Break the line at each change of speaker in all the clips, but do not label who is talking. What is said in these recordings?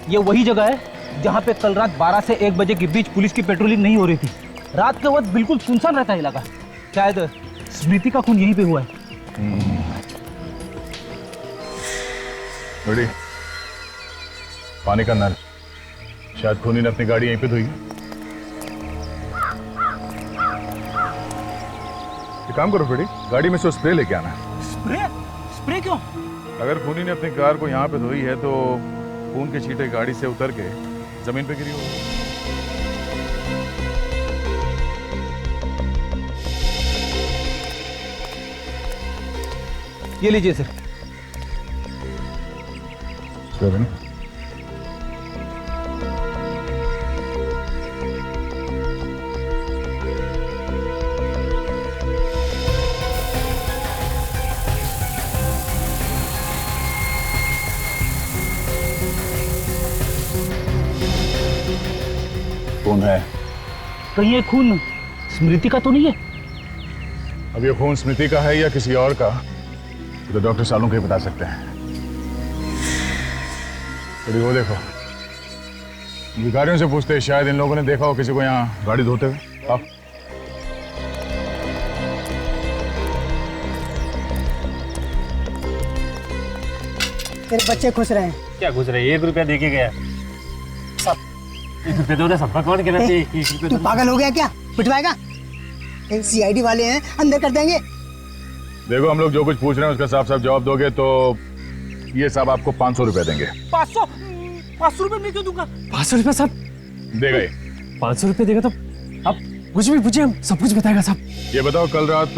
ये वही जगह है जहाँ पे कल रात 12 से 1 बजे के बीच पुलिस की पेट्रोलिंग नहीं हो रही थी। रात के वक्त बिल्कुल सुनसान रहता है इलाका। शायद स्मृति का खून यहीं पे हुआ है।
बड़ी पानी का नल, शायद खूनी ने अपनी गाड़ी यहीं पे धोई। एक काम करो बेटी, गाड़ी में से स्प्रे लेके आना।
स्प्रे? स्प्रे क्यों?
अगर खूनी ने अपनी कार को यहाँ पे धोई है तो खून के छींटे गाड़ी से उतर के जमीन पे गिरी होगी।
ये लीजिए सर।
कौन है?
कहीं ये खून स्मृति का तो नहीं है?
अब ये खून स्मृति का है या किसी और का तो डॉक्टर सालों के बता सकते हैं। तो वो देखो, भिखारियों से पूछते, शायद इन लोगों ने देखा हो किसी को यहाँ गाड़ी धोते हुए। आओ।
तेरे बच्चे खुश रहे।
क्या खुश रहे? 1 रुपया देके गया। सब 1 रुपया दो ना, सबका कौन कहना चाहिए? 1 रुपया
तू पागल हो गया क्या? पिटवाएगा? सीआईडी वाले हैं, अंदर कर देंगे।
देखो, हम लोग जो कुछ पूछ रहे हैं उसका साफ साफ जवाब दोगे तो ये साहब आपको 500 रुपए देंगे।
500 रुपए मैं क्यों दूंगा?
500 रुपया साहब
देगा ये।
500 रुपये देगा तो आप कुछ भी पूछिए, हम सब कुछ बताएगा साहब।
ये बताओ, कल रात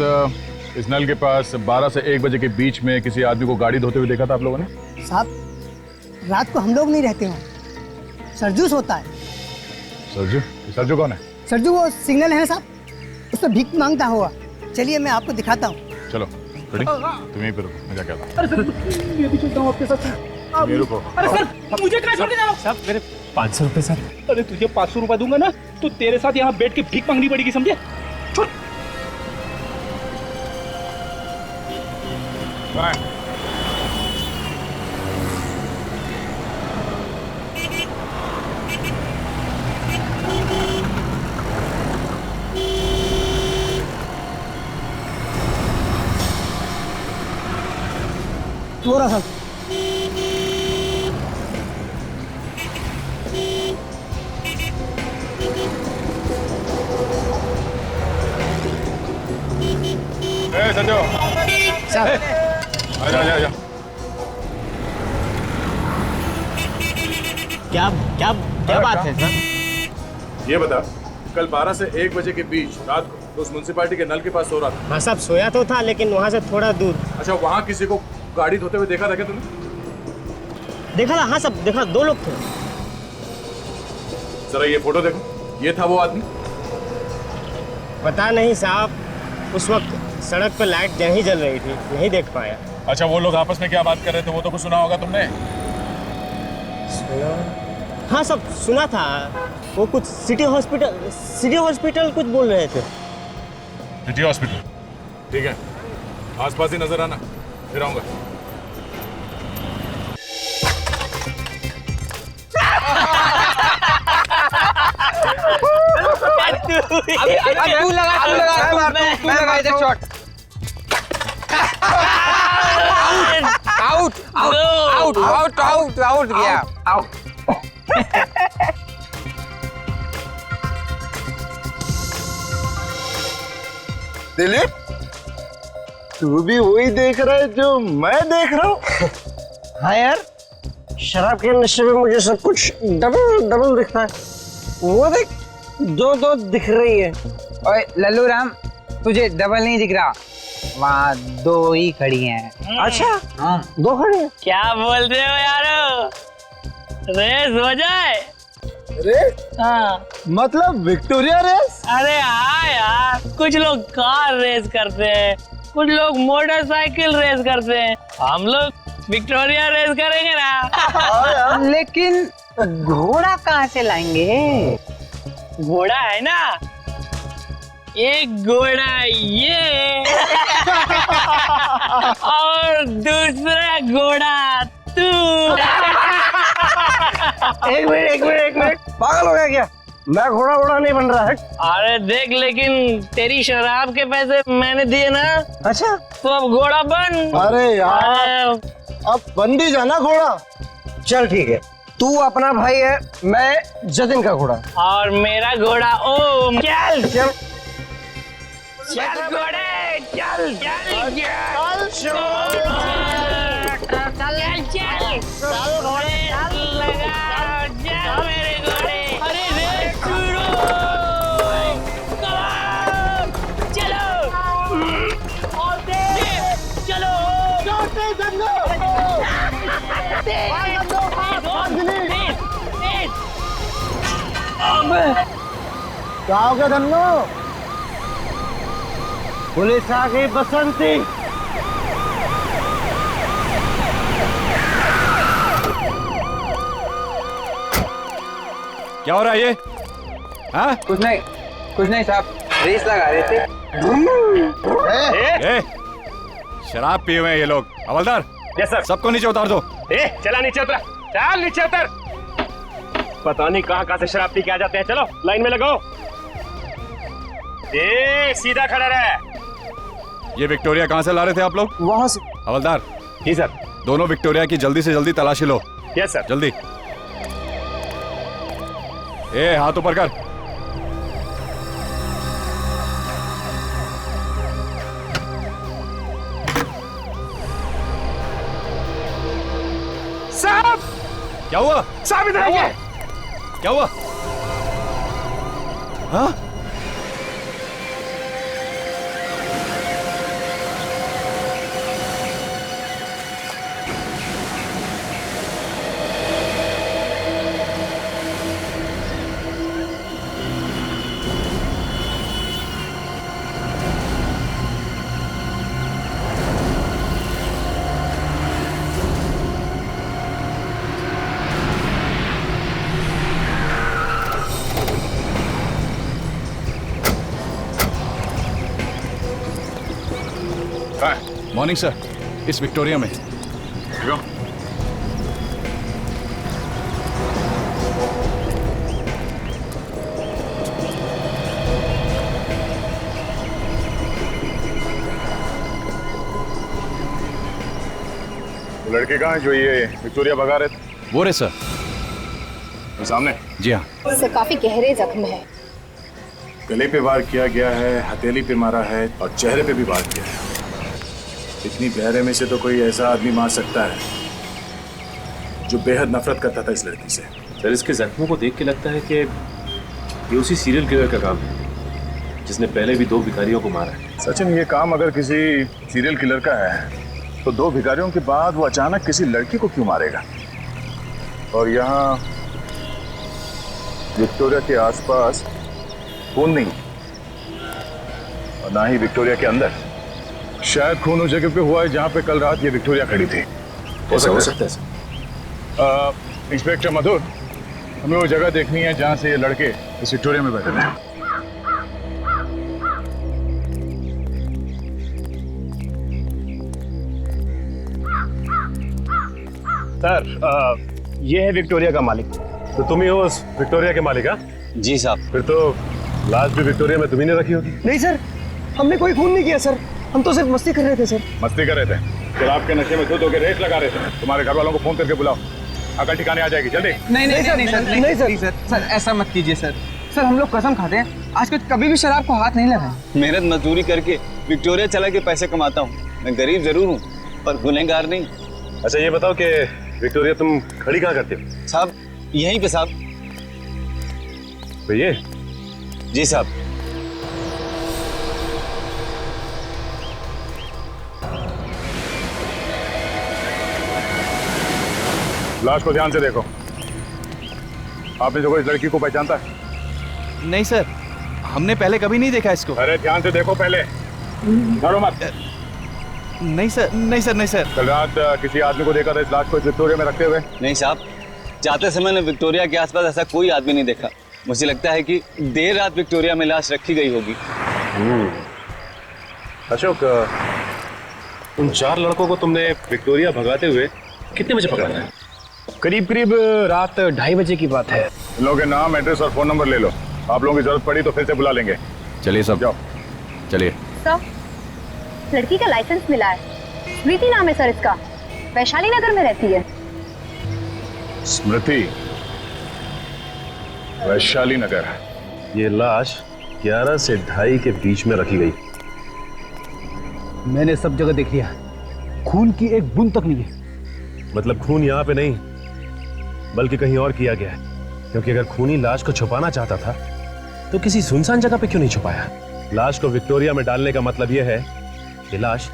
इस नल के पास 12 से 1 बजे के बीच में किसी आदमी को गाड़ी धोते हुए देखा था आप लोगों ने?
साहब, रात को हम लोग नहीं रहते हो, सरजूस होता है।
सरजू? सरजू कौन है?
सरजू वो सिग्नल है साहब, उस पर भीख मांगता हुआ। चलिए मैं आपको दिखाता हूँ।
चलो रेडी, तुम यहीं पे रुको, मैं जाके आता हूँ।
अरे सर, मैं भी चलता हूँ आपके साथ।
यहीं रुको।
अरे सर, मुझे कहाँ छोड़ के जाओ?
साहब मेरे 500 रुपये सर।
अरे तुझे 500 रुपए दूंगा ना तो तेरे साथ यहाँ बैठ के भीख मांगनी पड़ेगी, समझे? छोड़।
बाय।
थोड़ा सा
संजो, आजा।
क्या बात है सर?
ये बता, कल 12 से 1 बजे के बीच रात को तो उस म्युनिसिपालिटी के नल के पास सो रहा था।
हाँ साहब, सोया तो था लेकिन वहाँ से थोड़ा दूर।
अच्छा, वहाँ किसी को गाड़ी धोते हुए देखा था क्या तुमने?
देखा था? हाँ साहब देखा, 2 लोग थे।
जरा ये फोटो देखो, ये था वो आदमी?
पता नहीं साहब, उस वक्त सड़क पर लाइट नहीं जल रही थी, नहीं देख पाया।
अच्छा, वो लोग आपस में क्या बात कर रहे थे वो तो कुछ सुना होगा तुमने?
सुना? हाँ सब सुना था। वो कुछ सिटी हॉस्पिटल कुछ बोल रहे थे।
City hospital? ठीक है, आसपास ही नजर आना, फिर आऊंगा।
तू लगा इधर शॉट। आउट गया।
दिलीप, तू भी वही देख रहा है जो मैं देख रहा हूँ?
हाँ यार, शराब के नशे में मुझे सब कुछ डबल दिखता है। वो देख, 2 दिख रही है।
ओए लल्लू राम, तुझे डबल नहीं दिख रहा, वहाँ 2 ही खड़ी हैं।
अच्छा,
हाँ
2 खड़ी है।
क्या बोल रहे हो यारो? रेस हो जाए? हाँ,
मतलब विक्टोरिया रेस?
अरे हाँ यार, कुछ लोग कार रेस करते हैं, कुछ लोग मोटरसाइकिल रेस करते हैं, हम लोग विक्टोरिया रेस करेंगे ना।
लेकिन घोड़ा कहाँ से लाएंगे?
घोड़ा है ना, एक घोड़ा ये और दूसरा घोड़ा तू।
एक मिनट पागल हो गया क्या? मैं घोड़ा वोड़ा नहीं बन रहा है।
अरे देख, लेकिन तेरी शराब के पैसे मैंने दिए ना,
अच्छा
तो अब घोड़ा बन।
अरे यार
अरे,
अब बन भी जाना घोड़ा।
चल ठीक है, तू अपना भाई है, मैं जतिन का घोड़ा।
और मेरा घोड़ा ओम। चल
चल
चल घोड़े, चल चल चल घोड़े, लगा चल मेरे घोड़े। अरे रे शुरू, चलो और तेज चलो,
क्या हो गया धन्नो?
पुलिस आ गई बसंती।
क्या हो रहा है ये? हाँ?
कुछ नहीं साहब, रेस लगा रहे थे।
ए, शराब पिए हुए हैं ये लोग। हवलदार,
यस सर।
सबको नीचे उतार दो।
चला नीचे उतरा, चल नीचे उतर। पता नहीं कहाँ से शराब पी के आ जाते हैं। चलो लाइन में लगो। सीधा खड़ा रहे।
ये विक्टोरिया कहाँ से ला रहे थे आप लोग?
वहाँ से।
हवलदार,
जी सर।
दोनों विक्टोरिया की जल्दी से जल्दी तलाशी लो।
Yes sir.
जल्दी। ए, हाथ ऊपर कर।
साहब,
क्या हुआ?
साहब इधर आइए।
क्या हुआ? हाँ? मॉर्निंग सर, इस विक्टोरिया में। वो लड़के कहाँ हैं जो ये विक्टोरिया भगा रहे थे? वो रहे सर, वो सामने। जी हाँ।
उससे काफी गहरे जख्म है।
गले पे वार किया गया है, हथेली पे मारा है और चेहरे पे भी वार किया है। इतनी गहरे में से तो कोई ऐसा आदमी मार सकता है जो बेहद नफरत करता था इस लड़की से।
सर, इसके जख्मों को देख के लगता है कि ये उसी सीरियल किलर का काम है जिसने पहले भी 2 भिखारियों को मारा है।
सचिन, ये काम अगर किसी सीरियल किलर का है तो 2 भिखारियों के बाद वो अचानक किसी लड़की को क्यों मारेगा? और यहाँ विक्टोरिया के आसपास खून नहीं और ना ही विक्टोरिया के अंदर। शायद खून उस जगह पे हुआ है जहाँ पे कल रात ये विक्टोरिया खड़ी थी।
ऐसा हो सकता है सर।
इंस्पेक्टर मधुर, हमें वो जगह देखनी है जहाँ से ये लड़के इस विक्टोरिया में बैठे थे।
सर, ये है विक्टोरिया का मालिक। तो तुम ही हो उस विक्टोरिया के मालिक? हाँ
जी साहब।
फिर तो लाश भी विक्टोरिया में तुम्ही ने रखी होगी।
नहीं सर, हमने कोई खून नहीं किया सर, हम तो सिर्फ मस्ती कर रहे थे सर।
मस्ती कर रहे थे? शराब के नशे में धुत होकर रेस लगा रहे थे। तुम्हारे घर वालों को फोन करके बुलाओ, अकल ठिकाने आ जाएगी। जल्दी।
नहीं सर, ऐसा मत कीजिए सर। सर, हम लोग कसम खाते हैं आज कुछ कभी भी शराब को हाथ नहीं लगाए।
मेहनत मजदूरी करके विक्टोरिया चला के पैसे कमाता हूँ। मैं गरीब जरूर हूँ पर गुनहगार नहीं।
अच्छा ये बताओ कि विक्टोरिया तुम खड़ी कहाँ करते हो?
साहब, यहीं पे साहब।
तो ये?
जी साहब।
लाश को ध्यान से देखो। आपने जो इस लड़की को पहचानता है?
नहीं सर, हमने पहले कभी नहीं देखा इसको।
अरे ध्यान से देखो पहले, डरो मत।
नहीं सर।
कल रात किसी आदमी को देखा था इस लाश को इस विक्टोरिया में रखते हुए?
नहीं साहब, जाते समय मैंने विक्टोरिया के आसपास ऐसा कोई आदमी नहीं देखा। मुझे लगता है कि देर रात विक्टोरिया में लाश रखी गई होगी।
अशोक, उन 4 लड़कों को तुमने विक्टोरिया भगाते हुए कितने बजे पकड़ा था? करीब करीब रात 2:30 बजे की बात है।
इन लोगों के नाम, एड्रेस और फोन नंबर ले लो। आप लोगों की जरूरत पड़ी तो फिर से बुला लेंगे।
चलिए सब
जाओ।
चलिए।
सर, लड़की का लाइसेंस मिला है। स्मृति नाम है सर इसका। वैशाली नगर में रहती है।
स्मृति, वैशाली नगर।
ये लाश 11 से 2:30 के बीच में रखी गई।
मैंने सब जगह देख लिया, खून की एक बूंद तक नहीं है।
मतलब खून यहाँ पे नहीं बल्कि कहीं और किया गया है, क्योंकि अगर खूनी लाश को छुपाना चाहता था तो किसी सुनसान जगह पे क्यों नहीं छुपाया? लाश को विक्टोरिया में डालने का मतलब यह है कि लाश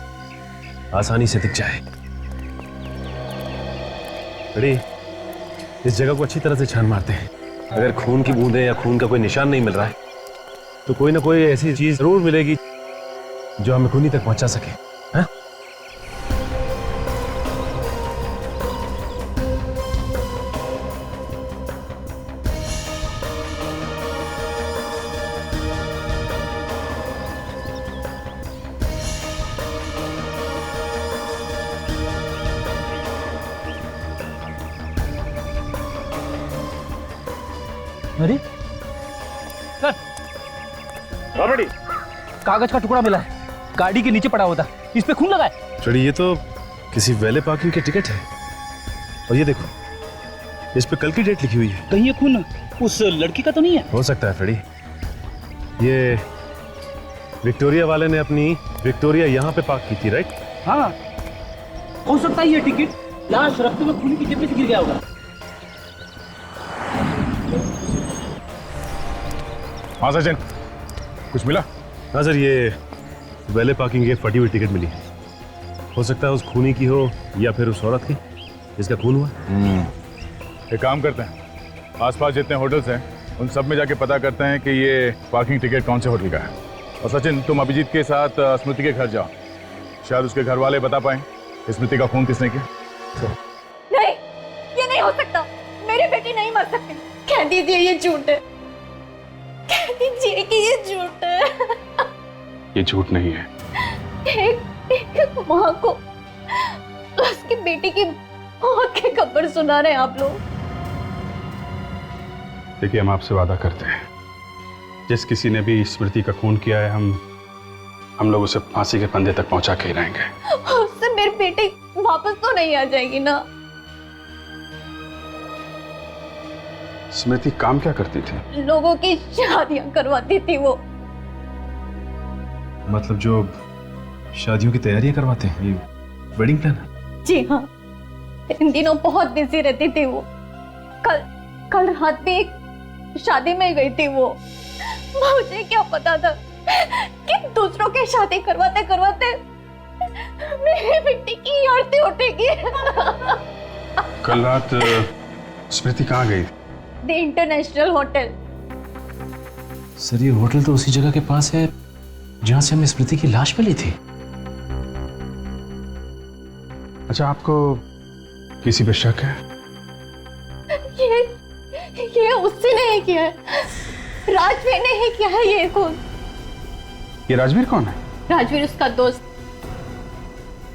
आसानी से दिख जाए। बड़ी इस जगह को अच्छी तरह से छान मारते हैं। अगर खून की बूंदें या खून का कोई निशान नहीं मिल रहा है तो कोई ना कोई ऐसी चीज जरूर मिलेगी जो हमें खूनी तक पहुंचा सके। हाँ?
अरे सर,
ऑलरेडी
कागज का टुकड़ा मिला है, गाड़ी के नीचे पड़ा हुआ था, इस पे खून लगा है।
चलिए, ये तो किसी वैले पार्किंग के टिकट है। और ये देखो, इस पे कल की डेट लिखी हुई है।
कहीं ये खून उस लड़की का तो नहीं है?
हो सकता है फ्रेडी, ये विक्टोरिया वाले ने अपनी विक्टोरिया यहाँ पे पार्क की थी, राइट?
हाँ, हो सकता है ये टिकट लाश रखते हुए खून की जेब में से गिर गया होगा।
हाँ सचिन, कुछ मिला?
हाँ सर, ये वैले पार्किंग की एक फटी हुई टिकट मिली है। हो सकता है उस खूनी की हो या फिर उस औरत की जिसका खून हुआ।
एक काम करते हैं, आसपास जितने होटल्स हैं उन सब में जाके पता करते हैं कि ये पार्किंग टिकट कौन से होटल का है। और सचिन, तुम अभिजीत के साथ स्मृति के घर जाओ, शायद उसके घर वाले बता पाएं स्मृति का खून किसने किया।
नहीं, ये नहीं हो सकता। मेरी बेटी नहीं मर सकती। कह दीजिए ये झूठ है, कह दीजिए कि ये झूठ है।
ये झूठ नहीं है।
एक माँ को उसकी बेटी की मौत की खबर सुना रहे हैं आप लोग।
देखिए, हम आपसे वादा करते हैं, जिस किसी ने भी स्मृति का खून किया है हम लोग उसे फांसी के फंदे तक पहुंचा के ही रहेंगे।
उससे मेरी बेटी वापस तो नहीं आ जाएगी ना?
स्मृति काम क्या करती थी?
लोगों की शादियां करवाती थी वो।
मतलब जो शादियों की तैयारियां करवाते हैं, ये वेडिंग प्लानर?
जी हाँ, इन दिनों बहुत बिजी रहती थी वो। कल रात भी एक शादी में गई थी वो। मुझे क्या पता था कि दूसरों की शादी करवाते करवाते मेरी बेटी की आरती उठेगी।
कल रात स्मृति कहाँ गई?
The international hotel.
सर, ये होटल तो उसी जगह के पास है जहां से हमने स्मृति की लाश मिली थी।
अच्छा, आपको किसी पे शक है?
ये उससे नहीं किया है, राजवीर ने ही किया है ये खून।
ये राजवीर कौन है?
राजवीर उसका दोस्त,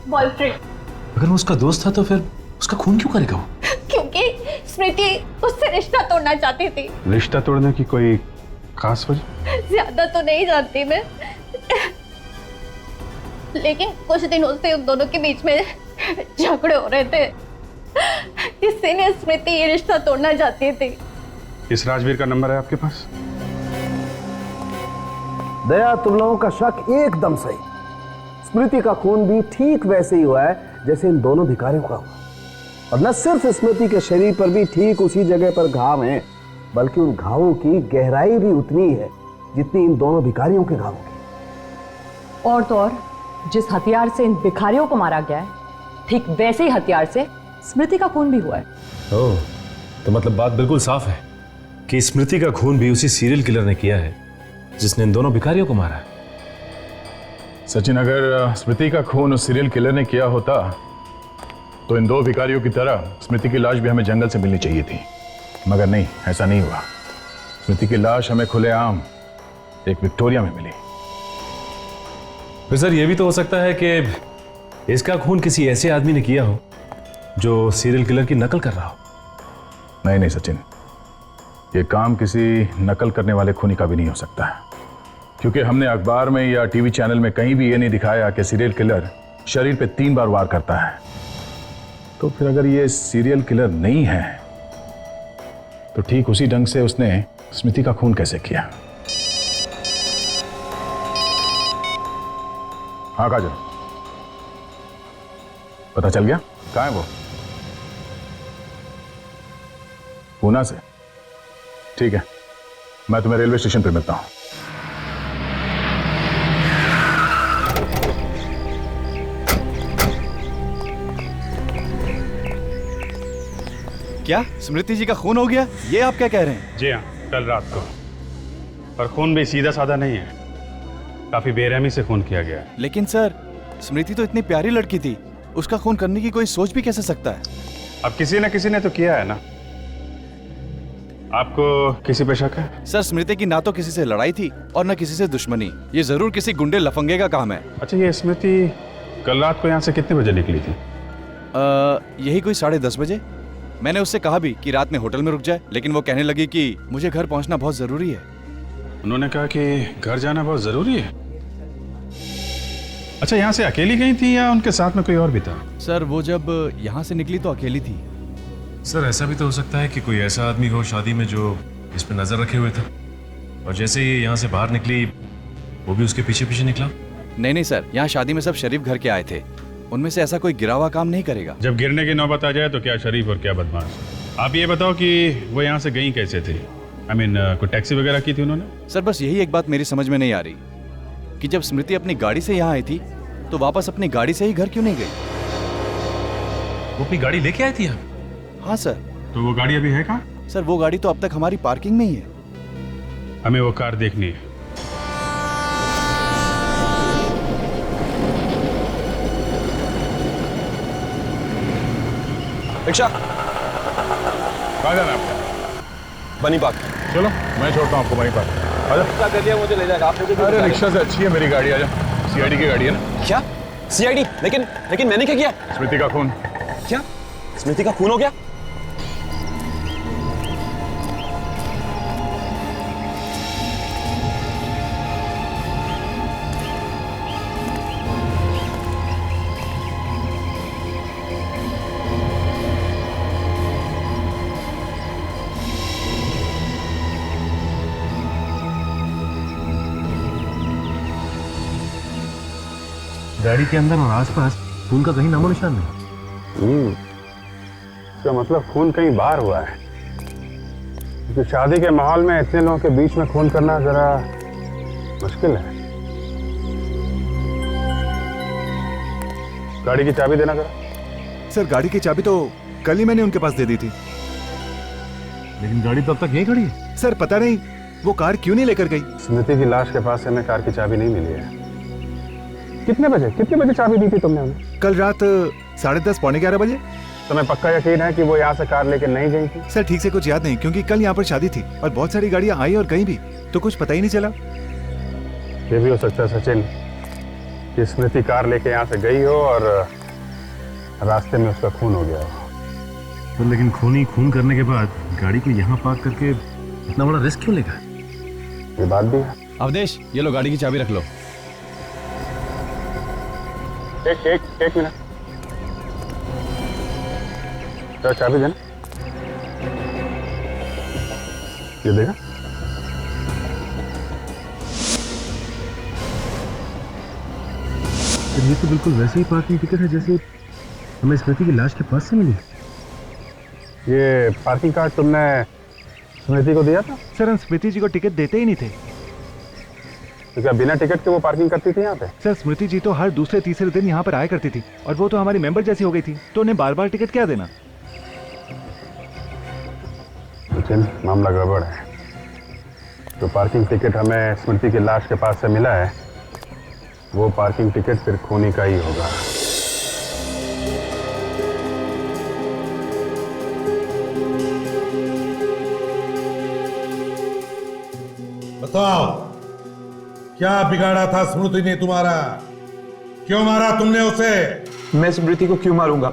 बॉयफ्रेंड।
अगर वो उसका दोस्त था तो फिर उसका खून क्यों करेगा वो?
क्योंकि स्मृति उससे रिश्ता तोड़ना चाहती थी।
रिश्ता तोड़ने की कोई खास वजह?
ज्यादा तो नहीं जानती मैं, लेकिन कुछ दिनों से उन दोनों के बीच में झगड़े हो रहे थे, इसीलिए स्मृति ये रिश्ता तोड़ना चाहती थी।
इस राजवीर का नंबर है आपके पास?
दया, तुम लोगों का शक एकदम सही। स्मृति का खून भी ठीक वैसे ही हुआ है जैसे इन दोनों भिखारियों का हुआ। और न सिर्फ स्मृति के शरीर पर भी ठीक उसी जगह पर घाव हैं, बल्कि उन घावों की गहराई भी उतनी है जितनी इन दोनों भिखारियों के घावों की।
और तो और, जिस हथियार से इन भिखारियों को मारा गया है, ठीक वैसे ही हथियार से स्मृति का खून भी हुआ है।
ओह, तो मतलब बात बिल्कुल साफ है कि स्मृति का खून भी उसी सीरियल किलर ने किया है जिसने इन दोनों भिखारियों को मारा है।
सचिन, अगर स्मृति का खून उस सीरियल किलर ने किया होता तो इन दो भिखारियों की तरह स्मृति की लाश भी हमें जंगल से मिलनी चाहिए थी, मगर नहीं, ऐसा नहीं हुआ। स्मृति की लाश हमें खुलेआम एक विक्टोरिया में मिली।
फिर सर, ये भी तो हो सकता है कि इसका खून किसी ऐसे आदमी ने किया हो जो सीरियल किलर की नकल कर रहा हो।
नहीं नहीं सचिन, ये काम किसी नकल करने वाले खूनी का भी नहीं हो सकता है, क्योंकि हमने अखबार में या टीवी चैनल में कहीं भी ये नहीं दिखाया कि सीरियल किलर शरीर पे 3 बार वार करता है। तो फिर अगर ये सीरियल किलर नहीं है तो ठीक उसी ढंग से उसने स्मृति का खून कैसे किया? हाँ काजल, पता चल गया कहाँ है वो? पूना से? ठीक है, मैं तुम्हें रेलवे स्टेशन पे मिलता हूं।
क्या स्मृति जी का खून हो गया? ये आप क्या कह रहे हैं?
जी हाँ, कल रात को। पर खून भी सीधा साधा नहीं है, काफी बेरहमी से खून किया गया है।
लेकिन सर, स्मृति तो इतनी प्यारी लड़की थी, उसका खून करने की कोई सोच भी कैसे सकता है?
अब किसी न किसी ने तो किया है ना। आपको किसी पे शक है?
सर, स्मृति की ना तो किसी से लड़ाई थी और ना किसी से दुश्मनी। ये जरूर किसी गुंडे लफंगे का काम है।
अच्छा, ये स्मृति कल रात को यहाँ से कितने बजे निकली थी?
यही कोई 10:30 बजे। मैंने उससे कहा भी कि रात में होटल में रुक जाए, लेकिन वो कहने लगी कि मुझे घर पहुंचना बहुत जरूरी है।
उन्होंने कहा कि घर जाना बहुत जरूरी है। अच्छा, यहाँ से अकेली गई थी या उनके साथ में कोई और भी था?
सर, वो जब यहाँ से निकली तो अकेली थी।
सर, ऐसा भी तो हो सकता है कि कोई ऐसा आदमी हो शादी में जो इस पे नजर रखे हुए था, और जैसे ही यहाँ से बाहर निकली वो भी उसके पीछे पीछे निकला।
नहीं सर, यहाँ शादी में सब शरीफ घर के आए थे, उनमें से ऐसा कोई गिरा हुआ काम नहीं करेगा।
जब गिरने की नौबत आ जाए तो क्या शरीफ और क्या बदमाश। आप ये बताओ कि वो यहाँ से गई कैसे थी? कोई टैक्सी वगैरह की थी उन्होंने?
सर, बस यही एक बात मेरी समझ में नहीं आ रही कि जब स्मृति अपनी गाड़ी से यहाँ आई थी तो वापस अपनी गाड़ी से ही घर क्यों नहीं गई?
वो अपनी गाड़ी लेके आई थी यहाँ?
हाँ सर।
तो वो गाड़ी अभी है कहाँ?
सर, वो गाड़ी तो अब तक हमारी पार्किंग में ही है।
हमें वो कार देखनी है।
रिक्शा
कहाँ जाना है आपको?
बनी बाग।
चलो मैं छोड़ता हूँ आपको वहीं पर।
रिक्शा कर दिया, मुझे ले जाएगा। आपने
अरे रिक्शा से अच्छी है मेरी गाड़ी, आजा। सीआईडी की गाड़ी है ना?
क्या सीआईडी? लेकिन मैंने क्या किया?
स्मृति का खून।
क्या स्मृति का खून हो गया?
गाड़ी के अंदर और आसपास खून का कहीं नामो निशान नहीं।
इसका मतलब खून कहीं बाहर हुआ है, क्योंकि शादी के माहौल में इतने लोगों के बीच में खून करना जरा मुश्किल है। गाड़ी की चाबी देना जरा।
सर, गाड़ी की चाबी तो कल ही मैंने उनके पास दे दी थी।
लेकिन गाड़ी तो अब तक यहीं खड़ी है।
सर, पता नहीं वो कार क्यों नहीं लेकर गई।
स्मृति की लाश के पास से हमें कार की चाबी नहीं मिली है। कितने बजे चाबी दी थी तुमने हमें?
कल रात 10:30 पौने 11 बजे।
तुम्हें पक्का यकीन है कि वो यहाँ से कार लेकर नहीं गई थी?
सर, ठीक से कुछ याद नहीं, क्योंकि कल यहाँ पर शादी थी और बहुत सारी गाड़ियाँ आई और गई भी, तो कुछ पता ही नहीं चला।
ये भी हो सकता है सचिन कि स्मृति कार लेके यहाँ से गई हो और रास्ते में उसका खून हो गया हो।
तो लेकिन खून करने के बाद गाड़ी को यहाँ पार्क करके इतना बड़ा रिस्क क्यों लेगा?
ये बात भी है।
अवधेश, ये लो गाड़ी की चाबी रख लो।
एक मिनट, तो चाबी देना। ये देखा?
ये तो बिल्कुल वैसे ही पार्किंग टिकट है जैसे हमें स्मृति की लाश के पास से मिली।
ये पार्किंग कार्ड तुमने स्मृति को दिया था?
सर, हम स्मृति जी को टिकट देते ही नहीं थे।
तो क्या बिना टिकट के वो पार्किंग करती थी यहाँ पे?
सर, स्मृति जी तो हर दूसरे तीसरे दिन यहाँ पर आया करती थी और वो तो हमारी मेंबर जैसी हो गई थी, तो उन्हें बार बार टिकट क्या देना।
लेकिन मामला गड़बड़ है। जो पार्किंग टिकट हमें स्मृति की लाश के पास से मिला है, वो पार्किंग टिकट फिर खूनी का ही होगा।
बताओ, क्या बिगाड़ा था स्मृति ने तुम्हारा? क्यों मारा तुमने उसे?
मैं स्मृति को क्यों मारूंगा?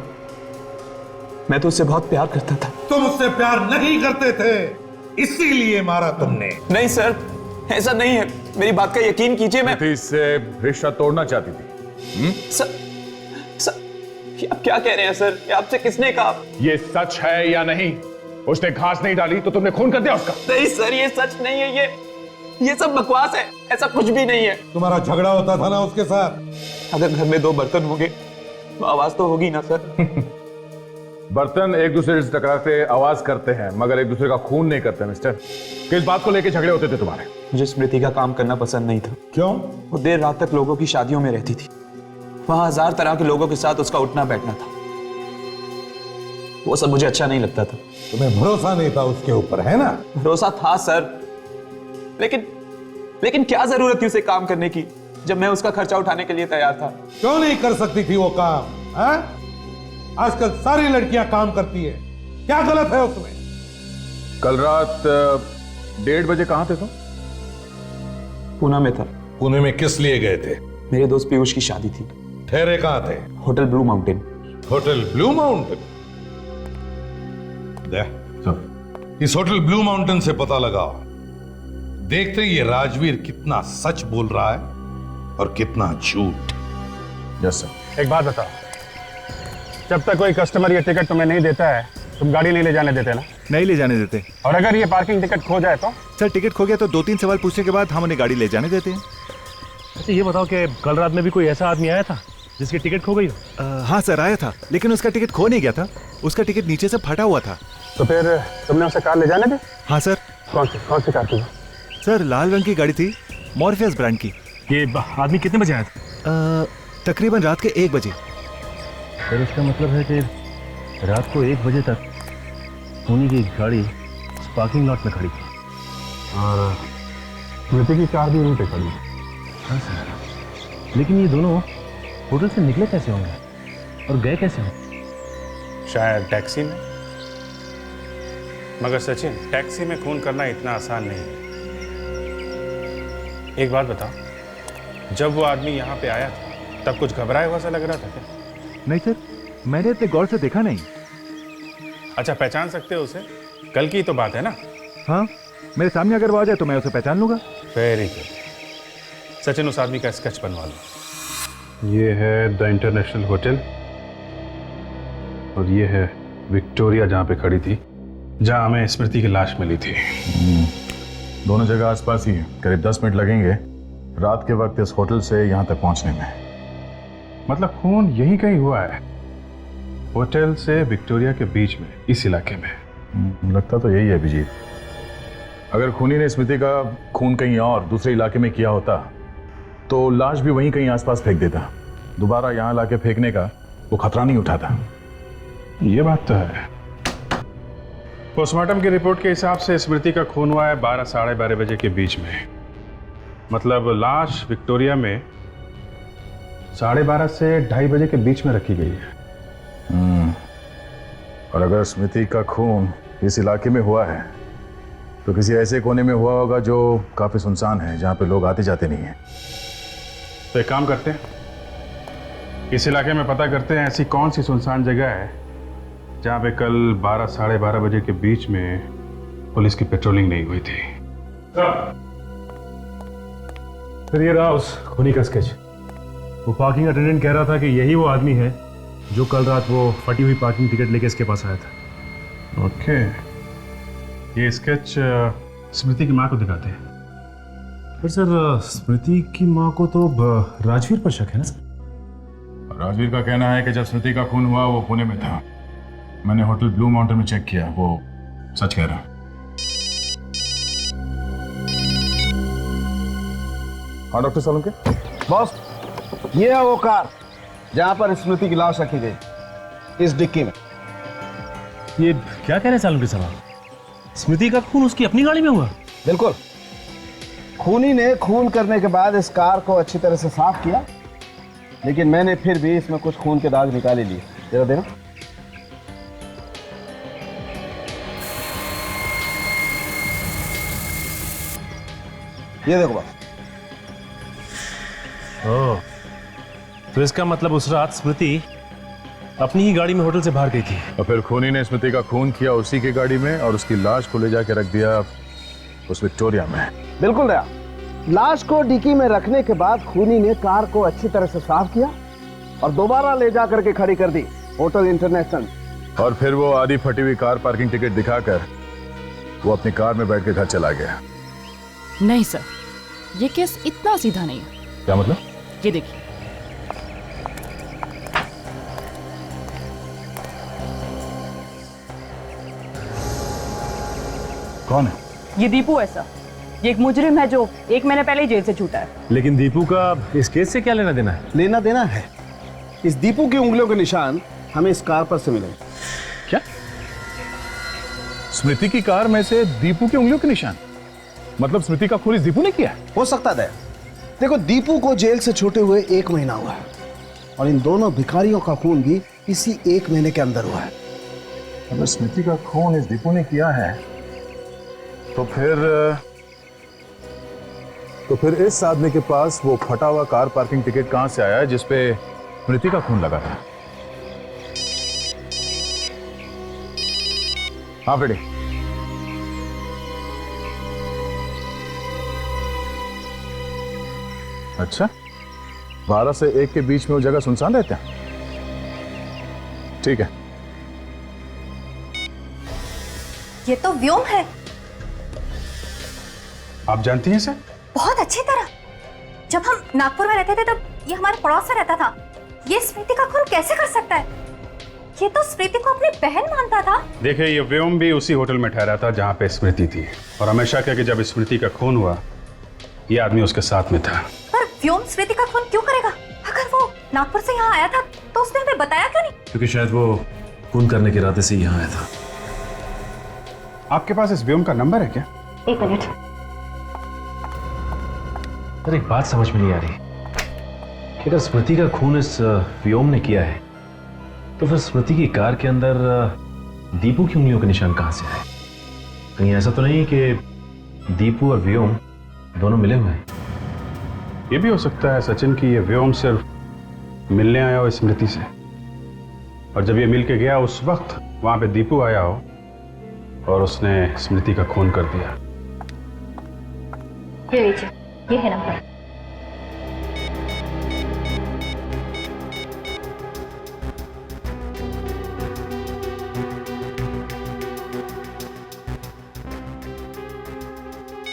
मैं तो उससे बहुत प्यार करता था।
तुम उससे प्यार नहीं करते थे, इसीलिए मारा तुमने।
नहीं सर, ऐसा नहीं है, मेरी बात का यकीन कीजिए। मैं
इससे रिश्ता तोड़ना चाहती थी।
सर, ये आप क्या कह रहे हैं सर? ये आपसे किसने कहा?
ये सच है या नहीं? उसने घास नहीं डाली तो तुमने खून कर दिया उसका?
नहीं सर, ये सच नहीं है, ये सब बकवास है, ऐसा कुछ भी नहीं है।
तुम्हारा झगड़ा होता था ना उसके साथ?
अगर घर में 2 बर्तन होंगे तो आवाज तो होगी ना सर।
बर्तन एक दूसरे से टकराते आवाज करते हैं, मगर एक दूसरे का खून नहीं करते मिस्टर। किस बात को लेकर झगड़े होते थे तुम्हारे?
मुझे स्मृति का काम करना पसंद नहीं था।
क्यों?
वो देर रात तक लोगों की शादियों में रहती थी, वहां 1000 तरह के लोगों के साथ उसका उठना बैठना था, वो सब मुझे अच्छा नहीं लगता था।
तुम्हें भरोसा नहीं था उसके ऊपर, है ना?
भरोसा था सर, लेकिन क्या जरूरत थी उसे काम करने की जब मैं उसका खर्चा उठाने के लिए तैयार था?
क्यों नहीं कर सकती थी वो काम? है? आजकल सारी लड़कियां काम करती है, क्या गलत है उसमें?
कल रात 1:30 बजे कहां थे तुम?
पूना में था।
पुणे में किस लिए गए थे?
मेरे दोस्त पीयूष की शादी थी।
ठहरे कहां थे?
Hotel blue mountain.
Hotel blue mountain? इस होटल ब्लू माउंटेन से पता लगाओ, देखते हैं ये राजवीर कितना सच बोल रहा है और कितना झूठ।
Yes sir.
एक बात बताओ, जब तक कोई कस्टमर ये टिकट तुम्हें नहीं देता है, तुम गाड़ी नहीं ले जाने देते ना?
नहीं ले जाने देते।
और अगर ये पार्किंग टिकट खो जाए तो?
सर टिकट खो गया तो 2-3 सवाल पूछने के बाद हम उन्हें गाड़ी ले जाने देते हैं।
अच्छा ये बताओ कि कल रात में भी कोई ऐसा आदमी आया था जिसकी टिकट खो गई हो?
हाँ सर आया था, लेकिन उसका टिकट खो नहीं गया था, उसका टिकट नीचे से फटा हुआ था।
तो फिर तुमने उसे कार ले जाने दी?
हाँ सर।
कौन सी कार थी?
सर लाल रंग की गाड़ी थी, मॉर्फियस ब्रांड की।
ये आदमी कितने बजे आया था?
तकरीबन रात के 1 बजे।
फिर उसका मतलब है कि रात को 1 बजे तक सोनी की गाड़ी पार्किंग लॉट में खड़ी थी
और स्मृति की कार भी वहीं पे खड़ी।
हाँ सर, लेकिन ये दोनों होटल से निकले कैसे होंगे और गए कैसे होंगे?
शायद टैक्सी में। मगर सचिन, टैक्सी में खून करना इतना आसान नहीं है। एक बात बताओ, जब वो आदमी यहाँ पे आया था तब कुछ घबराया हुआ सा लग रहा था क्या?
नहीं सर, मैंने इतने गौर से देखा नहीं।
अच्छा, पहचान सकते हो उसे? कल की तो बात है ना?
हाँ, मेरे सामने अगर वो आ जाए तो मैं उसे पहचान लूंगा।
Very good. सचिन, उस आदमी का स्केच बनवा लो। ये है द इंटरनेशनल होटल और ये है विक्टोरिया जहाँ पे खड़ी थी, जहाँ हमें स्मृति की लाश मिली थी।
दोनों जगह आसपास ही है, करीब 10 मिनट लगेंगे रात के वक्त इस होटल से यहाँ तक पहुँचने में।
मतलब खून यहीं कहीं हुआ है, होटल से विक्टोरिया के बीच में, इस इलाके में।
लगता तो यही है अभिजीत। अगर खूनी ने स्मृति का खून कहीं और दूसरे इलाके में किया होता तो लाश भी वहीं कहीं आसपास फेंक देता। दोबारा यहाँ लाके फेंकने का वो खतरा नहीं उठाता।
ये बात तो है। पोस्टमार्टम की रिपोर्ट के हिसाब से स्मृति का खून हुआ है 12 साढ़े 12 बजे के बीच में। मतलब लाश विक्टोरिया में 12:30 से 2:30 बजे के बीच में रखी गई है।
और अगर स्मृति का खून इस इलाके में हुआ है तो किसी ऐसे कोने में हुआ होगा जो काफी सुनसान है, जहाँ पे लोग आते जाते नहीं हैं।
तो एक काम करते हैं, इस इलाके में पता करते हैं ऐसी कौन सी सुनसान जगह है जहाँ पे कल 12 साढ़े 12 बजे के बीच में पुलिस की पेट्रोलिंग नहीं हुई थी।
फिर ये रहा उस खूनी का स्केच। वो पार्किंग अटेंडेंट कह रहा था कि यही वो आदमी है जो कल रात वो फटी हुई पार्किंग टिकट लेके इसके पास आया था।
ओके, ये स्केच स्मृति की माँ को दिखाते हैं।
फिर सर स्मृति की माँ को तो राजवीर पर शक है ना सर?
राजवीर का कहना है कि जब स्मृति का खून हुआ वो पुणे में था। मैंने होटल ब्लू माउंटेन में चेक किया, वो सच कह रहा। हाँ डॉक्टर सोलंकी।
बॉस, ये है वो कार जहां पर स्मृति की लाश रखी गई, इस डिक्की में।
ये क्या कह रहे हैं सालुंकी साहब? स्मृति का खून उसकी अपनी गाड़ी में हुआ?
बिल्कुल। खूनी ने खून करने के बाद इस कार को अच्छी तरह से साफ किया, लेकिन मैंने फिर भी इसमें कुछ खून के दाग निकाले लिए। जरा देना। ये देखो बस।
ओह, तो इसका मतलब उस रात स्मृति अपनी ही गाड़ी में होटल से बाहर गई थी।
और फिर खूनी ने स्मृति का खून किया उसी की गाड़ी में और उसकी लाश को ले जाके रख दिया उस विक्टोरिया में।
बिल्कुल दया। लाश को डिक्की में रखने के बाद खूनी ने कार को अच्छी तरह से साफ किया और दोबारा ले जा करके खड़ी कर दी होटल इंटरनेशनल।
और फिर वो आधी फटी हुई कार पार्किंग टिकट दिखाकर वो अपनी कार में बैठ के घर चला गया।
नहीं सर, ये केस इतना सीधा नहीं है।
क्या मतलब?
ये देखिए,
कौन है?
ये दीपू है सर। ये एक मुजरिम है जो 1 महीने पहले ही जेल से छूटा है।
लेकिन दीपू का इस केस से क्या लेना देना है?
लेना देना है। इस दीपू की उंगलियों के निशान हमें इस कार पर से मिले।
क्या? स्मृति की कार में से दीपू की उंगलियों के निशान? मतलब स्मृति का खून इस दीपू ने किया?
हो सकता है। देखो, दीपू को जेल से छूटे हुए 1 महीना हुआ है और इन दोनों भिखारियों का खून भी इसी 1 महीने के अंदर हुआ है।
अगर स्मृति का खून इस दीपू ने किया है तो फिर इस आदमी के पास वो फटा हुआ कार पार्किंग टिकट कहां से आया है जिसपे स्मृति का खून लगा था? हाँ बेटी। अच्छा, 12 से 1 के बीच में वो जगह सुनसान रहते हैं? ठीक है।
ये तो व्योम है।
आप जानती हैं सर?
बहुत अच्छी तरह। जब हम नागपुर में रहते थे तब ये हमारे पड़ोस में रहता था। ये स्मृति का खून कैसे कर सकता है? ये तो स्मृति को अपनी बहन मानता था।
देखिए, ये व्योम भी उसी होटल में ठहरा था जहाँ पे स्मृति थी और हमेशा क्या कि जब स्मृति का खून हुआ ये आदमी उसके साथ में था।
पर व्योम स्मृति का खून क्यों करेगा? अगर वो नागपुर से यहाँ आया था तो उसने हमें बताया क्यों नहीं?
क्योंकि शायद वो खून करने के इरादे से यहाँ आया था।
आपके पास इस व्योम का नंबर है क्या?
1 मिनट।
सर, एक बात समझ में नहीं आ रही कि अगर स्मृति का खून इस व्योम ने किया है तो फिर स्मृति की कार के अंदर दीपू की उंगलियों के निशान कहां से आए? कहीं ऐसा तो नहीं कि दीपू और व्योम दोनों मिले हुए हैं?
ये भी हो सकता है सचिन कि ये व्योम सिर्फ मिलने आया हो स्मृति से और जब ये मिल के गया उस वक्त वहां पे दीपू आया हो और उसने स्मृति का खून कर दिया।
ये लीजिए, ये है नंबर।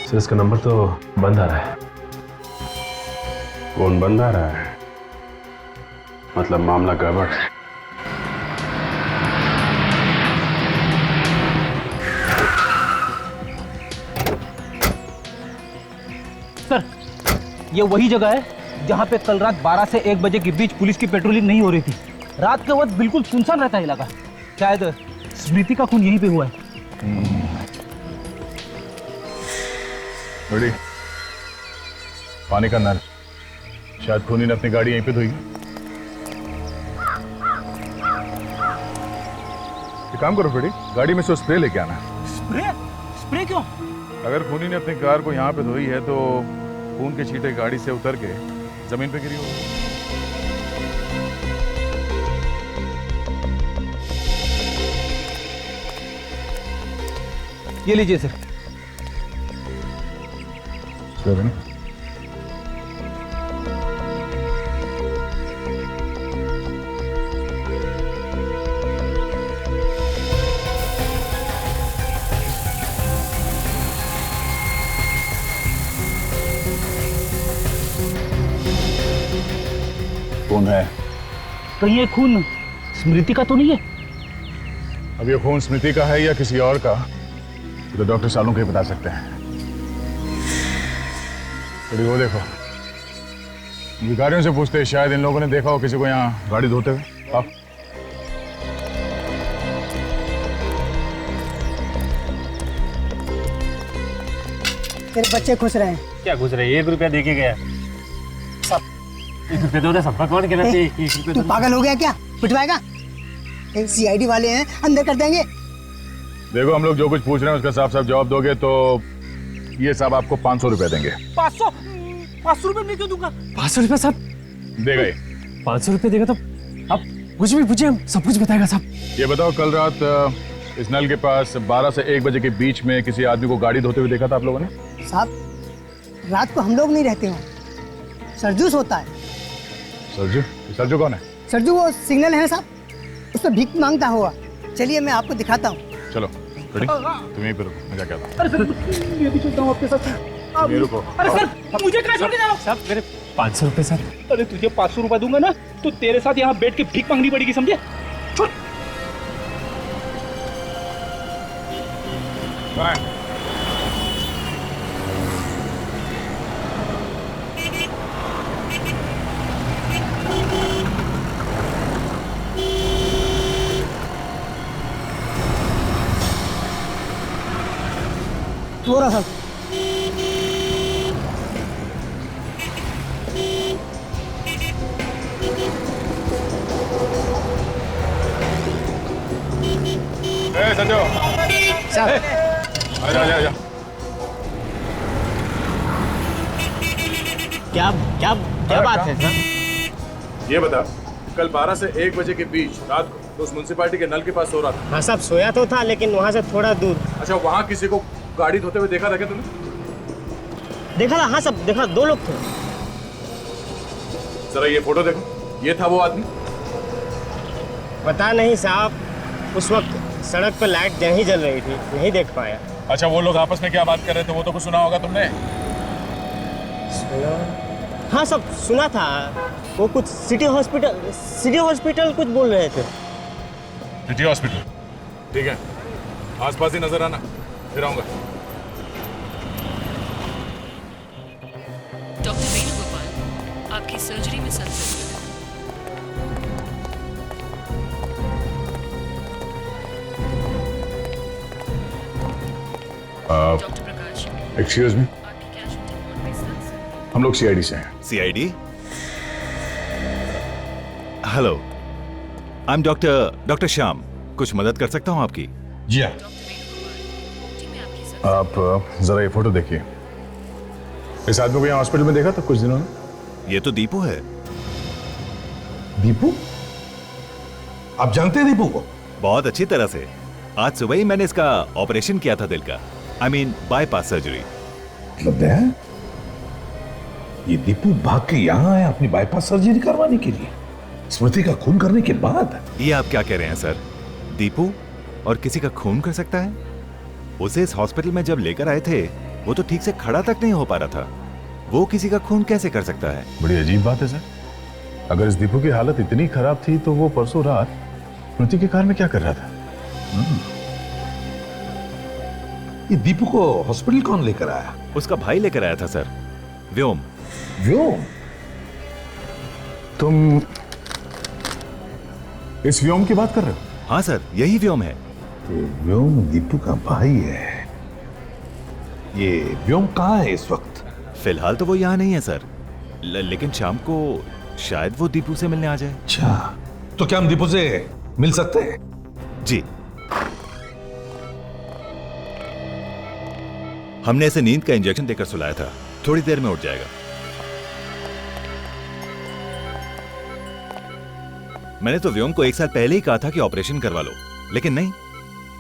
सर, इसका नंबर तो बंद आ रहा है।
कौन बंद आ रहा है? मतलब मामला गड़बड़ है।
सर, ये वही जगह है जहाँ पे कल रात 12 से 1 बजे के बीच पुलिस की पेट्रोलिंग नहीं हो रही थी। रात के वक्त बिल्कुल सुनसान रहता है इलाका। शायद स्मृति का खून यहीं पे हुआ है।
बड़ी पानी का नल, शायद खूनी ने अपनी गाड़ी यहीं पे धोई। एक काम करो बड़ी, गाड़ी में से स्प्रे लेके आना।
स्प्रे क्यों?
अगर खूनी ने अपनी कार को यहाँ पे धोई है तो खून के छींटे गाड़ी से उतर के जमीन पे गिरी होगी।
ये लीजिए सर।
कौन है?
कहीं ये खून स्मृति का तो नहीं है?
अब ये खून स्मृति का है या किसी और का तो डॉक्टर सालों के बता सकते हैं। थोड़ी वो देखो, भिखारियों से पूछते हैं, शायद इन लोगों ने देखा हो किसी को यहाँ गाड़ी धोते हुए। आप
तेरे बच्चे खुश रहे।
क्या खुश रहे? 1 रुपया देके गया।
सब
1 रुपया दो ना, सबका कौन कहना चाहिए? 1 रुपया
तू पागल हो गया क्या? पिटवाएगा? सीआईडी वाले हैं, अंदर कर देंगे।
देखो, हम लोग जो कुछ पूछ रहे हैं उसका साफ साफ जवाब दोगे तो ये साहब आपको 500 रुपया देंगे।
500 रुपए मैं क्यों दूंगा?
500 रुपया साहब
देगा ही।
500 रुपये देगा तो अब
कुछ भी पूछिए, हम सब कुछ बताएगा साहब।
ये बताओ, कल रात इस नल के पास 12 से 1 बजे के बीच में किसी आदमी को गाड़ी धोते हुए देखा था आप लोगों ने?
साहब रात को हम लोग नहीं रहते वहाँ, सरजूस होता है।
सरजू? सरजू कौन है?
सरजू वो सिग्नल है ना साहब, उस पर भीख मांगता हुआ। चलिए मैं आपको दिखाता हूँ।
चलो रेडी, तुम यहीं पे रुको, मैं जाके आता हूँ।
अरे सर मैं भी चलता हूँ आपके साथ।
ये रुको।
अरे सर मुझे कहाँ छोड़ के जाओ?
साहब मेरे 500 रुपए सर।
अरे तुझे 500 रुपए दूंगा ना तो तेरे साथ यहाँ बैठ के भीख मांगनी पड़ेगी, समझे? छोड़।
थोड़ा सा
संजो, आजा आजा आजा।
क्या क्या क्या बात है सर?
ये बता, कल 12 से 1 बजे के बीच रात को तो उस म्युनिसिपैलिटी के नल के पास सो रहा था।
हाँ साहब, सोया तो था लेकिन वहाँ से थोड़ा दूर।
अच्छा, वहाँ किसी को गाड़ी धोते हुए देखा था क्या तुमने?
देखा था? हाँ साहब देखा, 2 लोग थे।
जरा ये फोटो देखो, ये था वो आदमी?
पता नहीं साहब, उस वक्त सड़क पर लाइट नहीं जल रही थी, नहीं देख पाया।
अच्छा, वो लोग आपस में क्या बात कर रहे थे वो तो कुछ सुना होगा तुमने?
सुना? हाँ सब सुना था। वो कुछ सिटी हॉस्पिटल कुछ बोल रहे थे।
City hospital? ठीक है, आसपास ही नजर आना, फिर आऊंगा।
डॉक्टर वेणुगोपाल, आपकी सर्जरी में सर डॉक्टर प्रकाश,
एक्सक्यूज मी, हम लोग सीआईडी से हैं।
CID? Hello, I am doctor Shyam. कुछ मदद कर सकता हूँ आपकी?
जी हाँ। आप जरा ये फोटो देखिए। इस आदमी को यहाँ हॉस्पिटल में देखा था कुछ दिनों में?
ये तो दीपू है।
दीपू? आप जानते हैं दीपू को?
बहुत अच्छी तरह से। आज सुबह ही मैंने इसका ऑपरेशन किया था, दिल का, आई मीन बाईपास सर्जरी।
मतलब ये दीपू भाग के यहाँ आया अपनी बाईपास सर्जरी करवाने के लिए, स्मृति का खून करने के बाद?
ये आप क्या कह रहे हैं सर? दीपू और किसी का खून कर सकता है? उसे इस हॉस्पिटल में जब लेकर आए थे वो तो ठीक से खड़ा तक नहीं हो पा रहा था, वो किसी का खून कैसे कर सकता है?
बड़ी अजीब बात है सर। अगर इस दीपू की हालत इतनी खराब थी तो वो परसों रात स्मृति की कार में क्या कर रहा था?
ये दीपू को हॉस्पिटल कौन लेकर आया?
उसका भाई लेकर आया था सर, व्योम।
व्योम?
तुम इस व्योम की बात कर रहे हो?
हाँ सर, यही व्योम है।
तो व्योम दीपू का भाई है। ये व्योम कहाँ है इस वक्त?
फिलहाल तो वो यहाँ नहीं है सर, लेकिन शाम को शायद वो दीपू से मिलने आ जाए।
अच्छा, तो क्या हम दीपू से मिल सकते हैं?
जी। हमने इसे नींद का इंजेक्शन देकर सुलाया था, थोड़ी देर में उठ जाएगा। मैंने तो व्योम को 1 साल पहले ही कहा था कि ऑपरेशन करवा लो, लेकिन नहीं।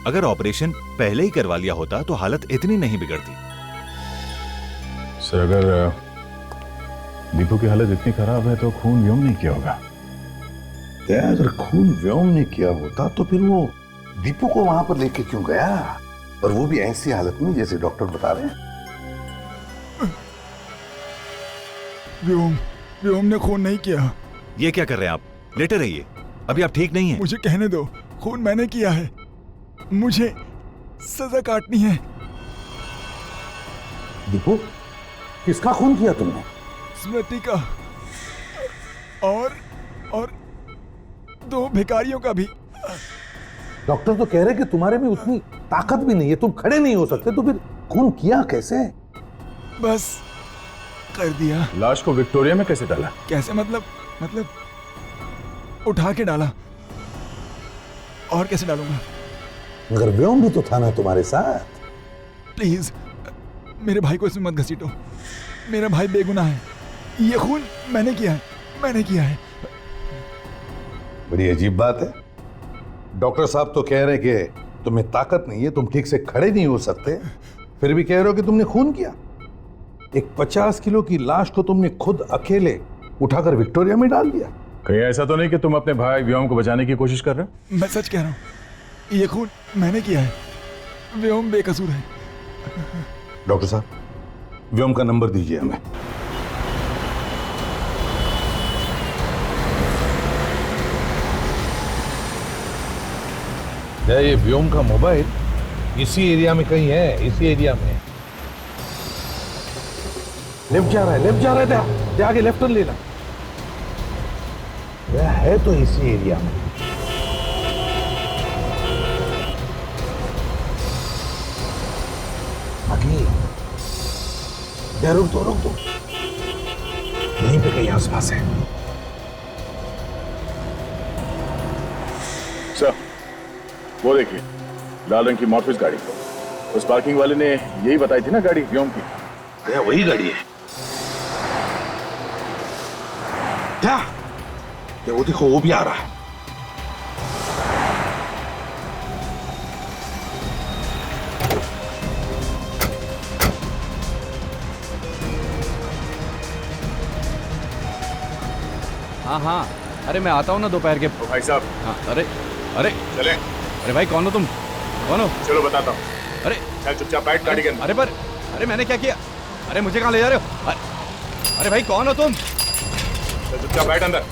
अगर ऑपरेशन पहले ही करवा लिया होता तो हालत इतनी नहीं बिगड़ती।
सर, अगर दीपू की हालत इतनी खराब है तो खून व्योम ने किया होगा।
अगर खून व्योम ने किया होता तो फिर वो दीपू को वहां पर लेके क्यों गया, और वो भी ऐसी हालत में जैसे डॉक्टर बता रहे हैं?
व्योम ने खून नहीं किया।
ये क्या कर रहे हैं आप? लेटे रहिए, अभी आप ठीक नहीं हैं।
मुझे कहने दो, खून मैंने किया है, मुझे सजा काटनी है।
दीपू, किसका खून किया तुमने?
स्मृति का, और 2 भिखारियों का भी।
डॉक्टर तो कह रहे कि तुम्हारे में उतनी ताकत भी नहीं है, तुम खड़े नहीं हो सकते, तो फिर खून किया कैसे?
बस कर दिया।
लाश को विक्टोरिया में कैसे डाला?
कैसे मतलब उठा के डाला। और कैसे डालूंगा?
मगर व्योम भी तो था ना तुम्हारे साथ।
प्लीज मेरे भाई को इसमें मत घसीटो, मेरा भाई बेगुनाह है। ये खून मैंने किया है।
बड़ी अजीब बात है। डॉक्टर साहब तो कह रहे हैं कि तुम्हें ताकत नहीं है, तुम ठीक से खड़े नहीं हो सकते, फिर भी कह रहे हो कि तुमने खून किया। एक 50 किलो की लाश को तुमने खुद अकेले उठाकर विक्टोरिया में डाल दिया।
कहीं ऐसा तो नहीं कि तुम अपने भाई व्योम को बचाने की कोशिश कर रहे हो?
मैं सच कह रहा हूँ, ये खून मैंने किया है, व्योम बेकसूर है।
डॉक्टर साहब, व्योम का नंबर दीजिए हमें। ये व्योम का मोबाइल इसी एरिया में कहीं है, इसी एरिया में। लेफ्ट जा रहा है, लेफ्ट जा रहा है, आगे लेफ्ट टर्न लेना। यह है तो इसी एरिया में। आगे रुक दो, यहीं पे कहीं आसपास है।
सर, वो देखिए लाल रंग की मॉर्फिस गाड़ी। उस पार्किंग वाले ने यही बताई थी ना गाड़ी व्योम की।
यह वही गाड़ी है। क्या? वो देखो, वो भी आ रहा है।
हाँ, अरे मैं आता हूँ ना दोपहर के।
भाई साहब।
हाँ, अरे
चले।
अरे भाई कौन हो तुम? कौन हो?
चलो बताता हूँ।
अरे
चल चुपचाप बैठ गाड़ी के अंदर।
अरे मैंने क्या किया? अरे मुझे कहाँ ले जा रहे हो? अरे भाई कौन हो तुम?
चल चुपचाप बैठ अंदर।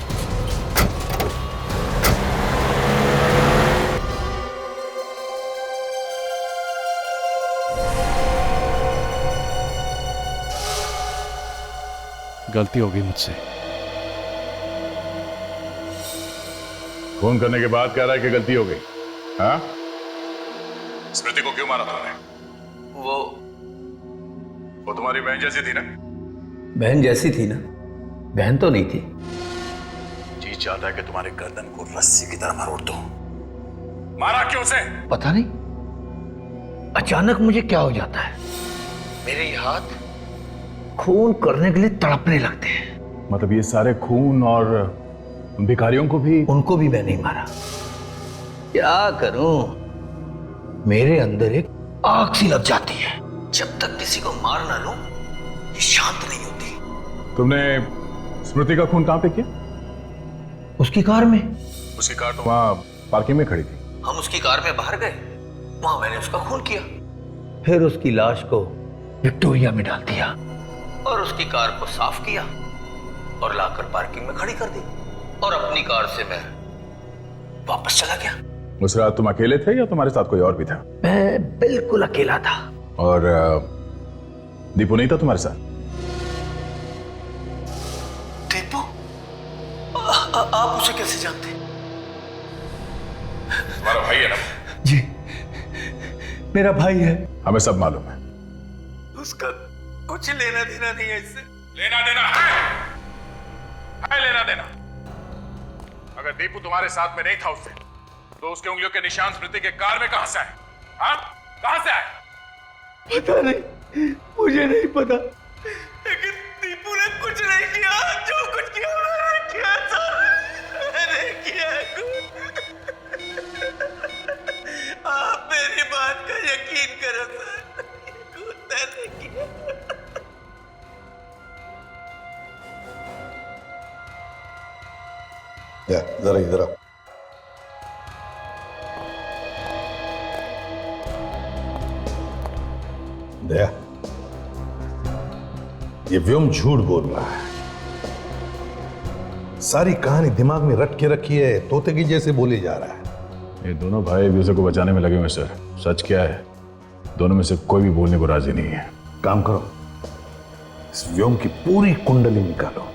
गलती हो गई मुझसे।
फोन करने के बाद कह रहा है कि गलती हो गई। हाँ? स्मृति को क्यों मारा तुमने? वो तुम्हारी बहन जैसी थी ना?
बहन जैसी थी ना? बहन तो नहीं थी।
जी चाहता है कि तुम्हारे गर्दन को रस्सी की तरह मरोड़ दूं। मारा क्यों उसे?
पता नहीं, अचानक मुझे क्या हो जाता है, मेरे ये हाथ खून करने के लिए तड़पने लगते हैं।
मतलब ये सारे खून और भिखारियों को भी?
उनको भी मैं नहीं मारा। क्या करूं, मेरे अंदर एक आग सी लग जाती है। जब तक किसी को मार ना लूं, ये शांत नहीं होती।
तुमने स्मृति का खून कहां पे किया?
उसकी कार में।
उसकी कार तो वहां पार्किंग में खड़ी थी।
हम उसकी कार में बाहर गए, वहां मैंने उसका खून किया, फिर उसकी लाश को विक्टोरिया में डाल दिया और उसकी कार को साफ किया और लाकर पार्किंग में खड़ी कर दी और अपनी कार से मैं वापस चला गया।
उस रात तुम अकेले थे या तुम्हारे साथ कोई और भी था?
मैं बिल्कुल अकेला था।
और दीपू नहीं था तुम्हारे साथ?
दीपू? आप उसे कैसे जानते?
तुम्हारा भाई है ना?
जी, मेरा भाई है।
हमें सब मालूम है।
उसका कुछ लेना देना नहीं है इससे।
लेना देना है लेना देना। अगर दीपू तुम्हारे साथ में नहीं था उससे, तो उसके उंगलियों के निशान स्मृति के कार में कहां से आए? हाँ, कहां से आए?
पता नहीं, मुझे नहीं पता, लेकिन दीपू ने कुछ नहीं किया। जो कुछ किया मैंने किया सर, मैंने किया कुछ। आप मेरी बात का यकीन करो सर, कुछ मैंने किया।
जरा इधर आओ। दया, ये व्योम झूठ बोल रहा है। सारी कहानी दिमाग में रट के रखी है, तोते की जैसे बोले जा रहा है।
ये दोनों भाई एक दूसरे को बचाने में लगे हुए सर। सच क्या है, दोनों में से कोई भी बोलने को राजी नहीं है।
काम करो, इस व्योम की पूरी कुंडली निकालो।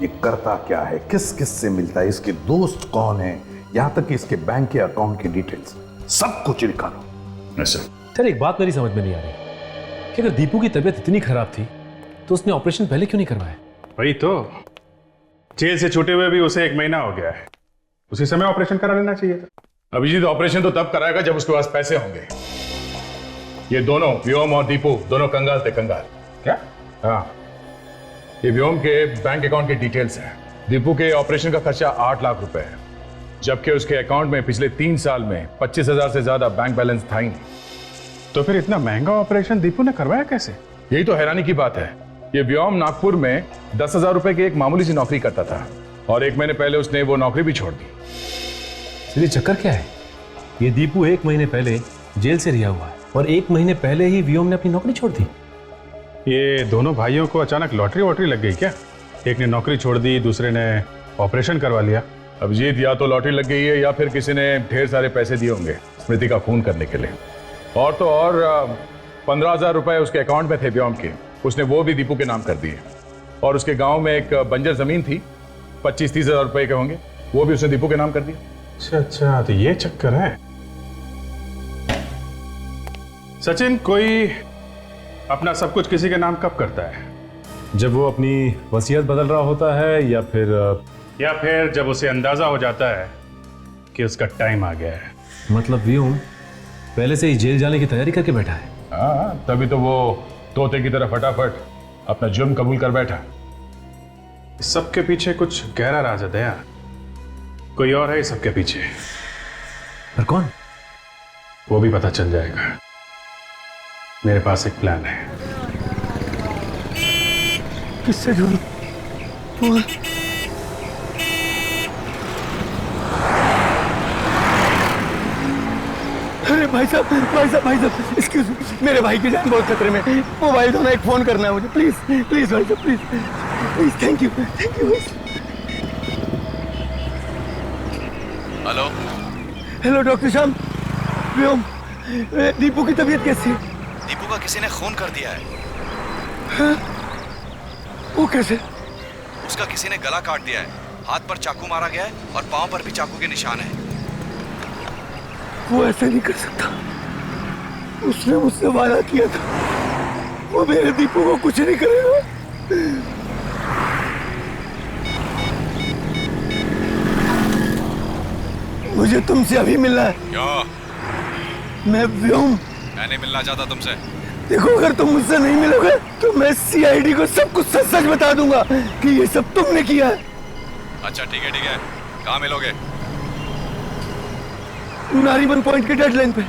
ये करता क्या है, किस किस से मिलता है, इसके दोस्त कौन है, यहां तक कि इसके बैंक के अकाउंट की डिटेल्स सब कुछ निकालो।
सर एक बात मेरी समझ में नहीं आ रही कि अगर दीपू की तबीयत इतनी खराब थी तो उसने ऑपरेशन पहले क्यों नहीं करवाया?
वही तो, जेल से छूटे हुए भी उसे 1 महीना हो गया है, उसी समय ऑपरेशन करा लेना चाहिए था।
अभिजीत ऑपरेशन तो तब कराएगा जब उसके पास पैसे होंगे। ये दोनों व्योम और दीपू दोनों कंगाल थे। कंगाल क्या? हाँ, ये व्योम के बैंक अकाउंट की डिटेल्स हैं। दीपू के ऑपरेशन का खर्चा 8 लाख रुपए है
जबकि उसके अकाउंट में पिछले 3 साल में 25,000 से ज्यादा बैंक बैलेंस था ही नहीं। तो फिर इतना महंगा ऑपरेशन दीपू ने करवाया कैसे? यही तो हैरानी की बात है। ये व्योम नागपुर में 10,000 रुपए की एक मामूली सी नौकरी करता था और 1 महीने पहले उसने वो नौकरी भी छोड़ दी।
सीधी चक्कर क्या है? ये दीपू 1 महीने पहले जेल से रिहा हुआ है और 1 महीने पहले ही व्योम ने अपनी नौकरी छोड़ दी। ये दोनों भाइयों को अचानक लॉटरी वॉटरी लग गई क्या? एक ने नौकरी छोड़ दी, दूसरे ने ऑपरेशन करवा लिया।
अभिजीत, या तो लॉटरी लग गई है या फिर किसी ने ढेर सारे पैसे दिए होंगे स्मृति का खून करने के लिए। और तो और 15,000 रुपए उसके अकाउंट में थे व्योम के, उसने वो भी दीपू के नाम कर दिए। और उसके गांव में एक बंजर जमीन थी, 25-30 हजार रुपए के होंगे, वो भी उसने दीपू के नाम कर दिया।
अच्छा, तो ये चक्कर है। सचिन, कोई अपना सब कुछ किसी के नाम कब करता है? जब वो अपनी वसीयत बदल रहा होता है या फिर जब उसे अंदाजा हो जाता है कि उसका टाइम आ गया है। मतलब व्योम पहले से ही जेल जाने की तैयारी करके बैठा है।
हाँ, तभी तो वो तोते की तरह फटाफट अपना जुर्म कबूल कर बैठा।
इस सबके पीछे कुछ गहरा राज है दया। कोई और है इस सबके पीछे। पर कौन? वो भी पता चल जाएगा। मेरे पास एक प्लान है।
किससे ढूंढूं? अरे भाई साहब, एक्सक्यूज मी, मेरे भाई की जान बहुत खतरे में। मोबाइल दो ना, एक फोन करना है मुझे, प्लीज प्लीज भाई साहब, please, thank you.
Hello
hello doctor Shyam, Vyom, Deepu की तबीयत कैसी है?
दीपू का किसी ने खून कर दिया है।
हाँ? वो कैसे?
उसका किसी ने गला काट दिया है, हाथ पर चाकू मारा गया है और पांव पर भी चाकू के निशान है।
वो ऐसा नहीं कर सकता, उसने मुझसे वादा किया था, वो मेरे दीपू को कुछ नहीं करेगा। मुझे तुमसे अभी मिलना है।
क्यों?
मैं व्योम।
मैं नहीं मिलना चाहता तुमसे।
देखो, अगर तुम मुझसे नहीं मिलोगे तो मैं सीआईडी को सब कुछ सच सच बता दूंगा कि ये सब तुमने किया है।
अच्छा ठीक है, कहाँ मिलोगे?
नारीवन पॉइंट के डेडलाइन पे।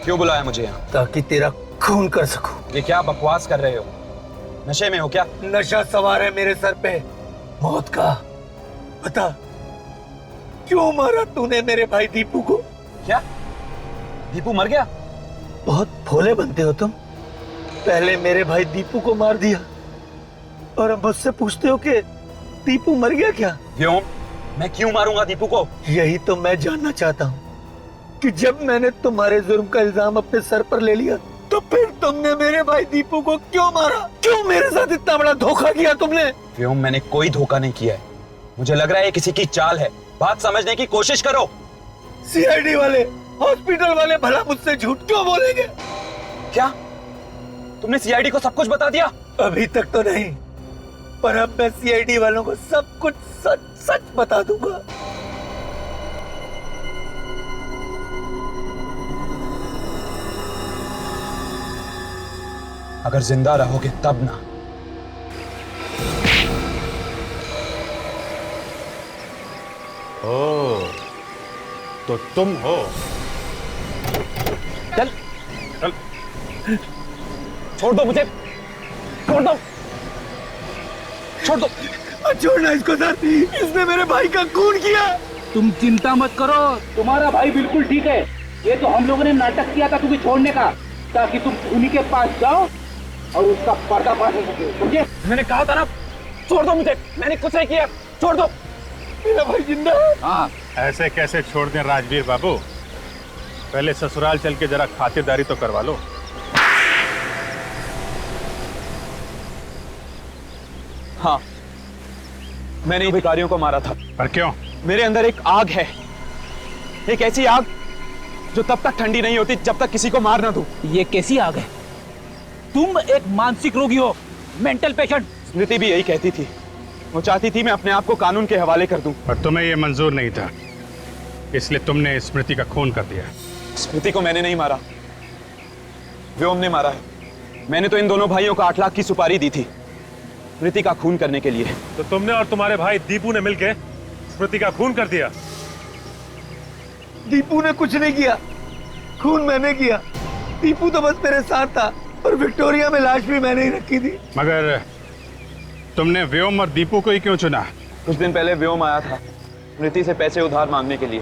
क्यों बुलाया मुझे यहाँ?
ताकि तेरा खून कर सकूं।
ये क्या बकवास कर रहे हो? नशे में हो क्या?
नशा सवार है मेरे सर पे, मौत का। बता, क्यों मारा तूने मेरे भाई दीपू को?
क्या दीपू मर गया?
बहुत भोले बनते हो तुम। पहले मेरे भाई दीपू को मार दिया और अब मुझसे पूछते हो कि दीपू मर गया क्या?
क्यों? मैं क्यों मारूंगा दीपू को?
यही तो मैं जानना चाहता हूँ कि जब मैंने तुम्हारे जुर्म का इल्जाम अपने सर पर ले लिया तो फिर तुमने मेरे भाई दीपू को क्यों मारा? क्यों मेरे साथ इतना बड़ा धोखा किया तुमने?
व्योम, मैंने कोई धोखा नहीं किया है। मुझे लग रहा है ये किसी की चाल है। बात समझने की कोशिश करो।
सीआईडी वाले, हॉस्पिटल वाले भला मुझसे झूठ क्यों बोलेंगे?
क्या तुमने सीआईडी को सब कुछ बता दिया?
अभी तक तो नहीं, पर अब मैं सीआईडी वालों को सब कुछ सच सच बता दूंगा।
अगर जिंदा रहोगे तब ना।
ओह, तो तुम हो।
चल
चल,
छोड़ दो मुझे, छोड़ दो, छोड़ दो।
छोड़ना इसको सर, इसने मेरे भाई का खून किया।
तुम चिंता मत करो, तुम्हारा भाई बिल्कुल ठीक है। ये तो हम लोगों ने नाटक किया था तुम्हें छोड़ने का, ताकि तुम खूनी के पास जाओ और उसका पर्दाफाश हो सके, समझे?
मैंने कहा था ना, छोड़ दो मुझे, मैंने कुछ नहीं किया, छोड़ दो।
मेरा भाई जिंदा है।
हाँ,
ऐसे कैसे छोड़ दें राजवीर बाबू?
पहले ससुराल चल के जरा खातिरदारी तो करवा लो।
हाँ, मैंने इन भिखारियों को मारा था।
पर क्यों?
मेरे अंदर एक आग है, एक ऐसी आग जो तब तक ठंडी नहीं होती जब तक किसी को मार ना दूं।
ये कैसी आग है? तुम एक मानसिक रोगी हो, मेंटल पेशेंट।
स्मृति भी यही कहती थी, वो चाहती थी मैं अपने आप को कानून के हवाले कर दूं।
पर तुम्हें ये मंजूर नहीं था, इसलिए तुमने स्मृति का खून कर दिया।
स्मृति को मैंने नहीं मारा, व्योम ने मारा है। मैंने तो इन दोनों भाइयों को 8 लाख की सुपारी दी थी स्मृति का खून करने के लिए।
तो तुमने और तुम्हारे भाई दीपू ने मिलकर स्मृति का खून कर दिया?
दीपू ने कुछ नहीं किया, खून मैंने किया। दीपू तो बस मेरे साथ था और विक्टोरिया में लाश भी मैंने ही रखी थी।
मगर तुमने व्योम और दीपू को ही क्यों चुना?
कुछ दिन पहले व्योम आया था स्मृति से पैसे उधार मांगने के लिए,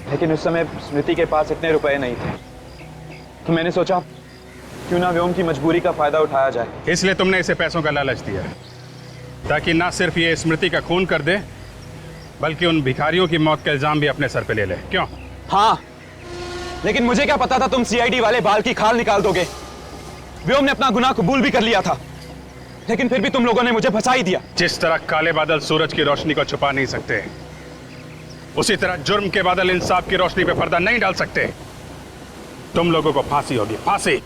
लेकिन उस समय स्मृति के पास इतने रुपए नहीं थे, तो मैंने सोचा क्यों ना व्योम की मजबूरी का फायदा उठाया जाए।
इसलिए तुमने इसे पैसों का लालच दिया, ताकि ना सिर्फ ये स्मृति का खून कर दे, बल्कि उन भिखारियों की मौत का इल्जाम भी अपने सर पे ले ले। क्यों?
हाँ, लेकिन मुझे क्या पता था तुम सीआईडी वाले बाल की खाल निकाल दोगे। व्योम ने अपना गुनाह कबूल भी कर लिया था, लेकिन फिर भी तुम लोगों ने मुझे फंसा ही दिया।
जिस तरह काले बादल सूरज की रोशनी को छुपा नहीं सकते, उसी तरह जुर्म के बादल इंसाफ की रोशनी पे पर्दा नहीं डाल सकते। तुम लोगों को फांसी होगी, फांसी।